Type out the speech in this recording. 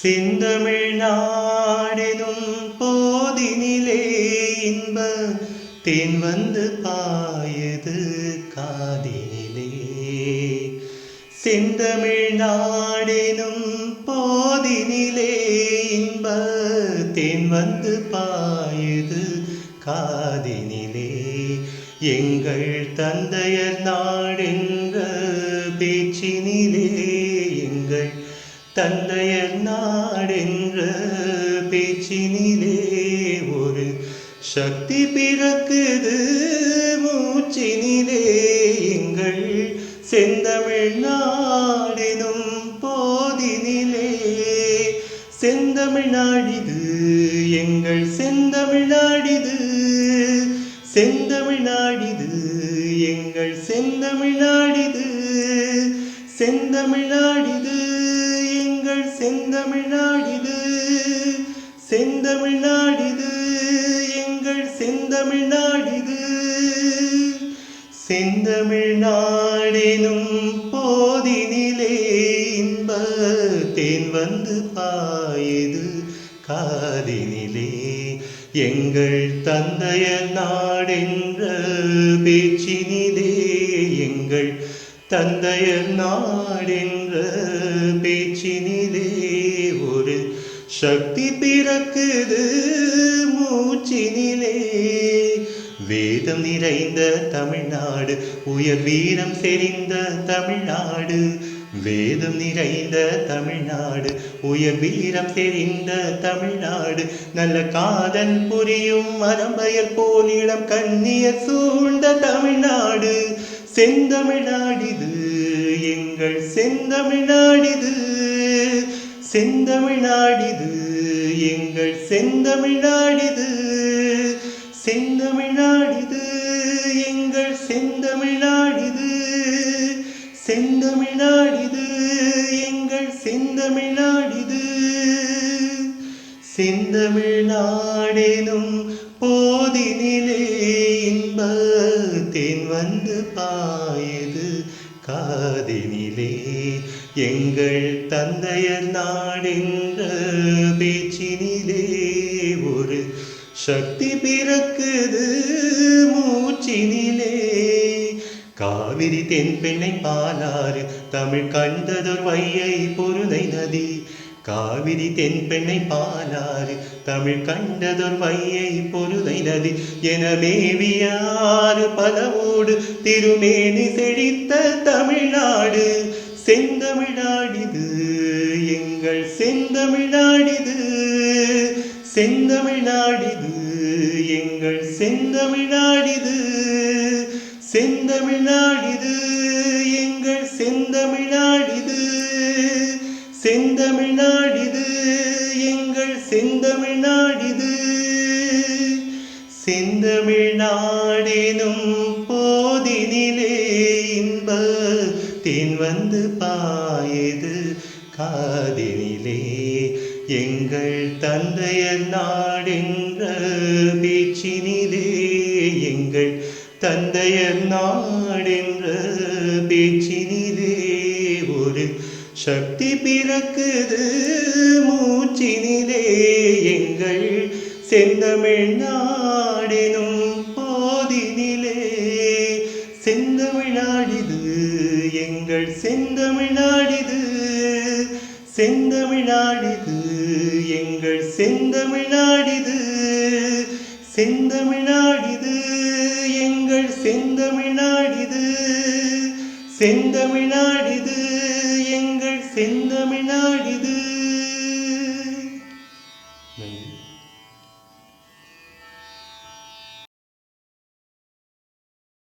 செந்தமிழ் நாடெனும் போதினிலே இன்ப தேன் வந்து பாயுது காதினிலே. செந்தமிழ் நாடெனும் போதினிலே இன்ப தேன் வந்து பாயுது காதினிலே. எங்கள் தந்தையர் நாடென்ற பேச்சினிலே, எங்கள் தந்தையர் நாடென்ற பேச்சினிலே ஒரு சக்தி பிறக்குது மூச்சினிலே. எங்கள் செந்தமிழ் நாடெனும் போதினிலே செந்தமிழ் நாடிது, எங்கள் செந்தமிழ் நாடிது, செந்தமிழ் நாடிது, எங்கள் செந்தமிழ் நாடிது, செந்தமிழ் நாடிது, எங்கள் செந்தமிழ் நாடிது, செந்தமிழ் நாடிது, எங்கள் செந்தமிழ் நாடிது. செந்தமிழ் நாடெனும் போதினிலே இன்ப தேன் வந்து பாயுது காதினிலே. எங்கள் தந்தையர் நாடென்ற பேச்சினிலே, எங்கள் தந்தையர் நாடென்ற பேச்சினிலே ஒரு சக்தி பிறக்குது மூச்சினிலே. வேதம் நிறைந்த தமிழ்நாடு, உயர் வீரம் செறிந்த தமிழ்நாடு. வேதம் நிறைந்த தமிழ்நாடு, உயர் வீரம் செறிந்த தமிழ்நாடு. நல்ல காதல் புரியும் மரம்பயர் போல் இளம் கண்ணியர் சூழ்ந்த தமிழ்நாடு. செந்தமிழ்நாடிது, எங்கள் செந்தமிழ்நாடிது, செந்தமிழ்நாடிது, எங்கள் செந்தமிழ்நாடிது, செந்தமிழ்நாடிது, எங்கள் செந்தமிழ்நாடிது, செந்தமிழ்நாடிது, எங்கள் செந்தமிழ்நாடிது. செந்தமிழ் நாடெனும் போதினிலே இன்ப தேன் வந்து பாயுது காதினிலே. எங்கள் தந்தையர் நாடென்ற பேச்சினிலே ஒரு சக்தி பிறக்குது மூச்சினிலே. காவிரி தென்பெண்ணை பாலாறு, தமிழ் கண்டதொரு வையை பொருதை நதி. காவிரி தென்பெண்ணை பாலாறு, தமிழ் கண்டதொரு வையை பொருதை நதி. என மேவியாறு பலவோடு திருமேனி செழித்த தமிழ்நாடு. செந்தமிழ்நாடிது, எங்கள் செந்தமிழ்நாடிது, செந்தமிழ்நாடிது, எங்கள் செந்தமிழ்நாடிது, செந்தமிழ்நாடிது, எங்கள் செந்தமிழ்நாடிது, செந்தமிழ்நாடிது, எங்கள் செந்தமிழ்நாடிது. செந்தமிழ் நாடெனும் போதினிலே இன்ப தேன் வந்து பாயுது காதினிலே. எங்கள் தந்தையர் நாடென்ற பேச்சினிலே, எங்கள் தந்தையர் நாடென்ற பேச்சினிலே ஒரு சக்தி பிறக்குது மூச்சினிலே. எங்கள் செந்தமிழ் நாடெனும் போதினிலே செந்தமிழ்நாடிது, எங்கள் செந்தமிழ்நாடிது, செந்தமிழ்நாடிது, எங்கள் செந்தமிழ்நாடிது, செந்தமிழ்நாடிது, எங்கள் செந்தமிழ்நாடிது, செந்தமிழ்நாடிது, எங்கள் செந்தமிழ்நாடிது.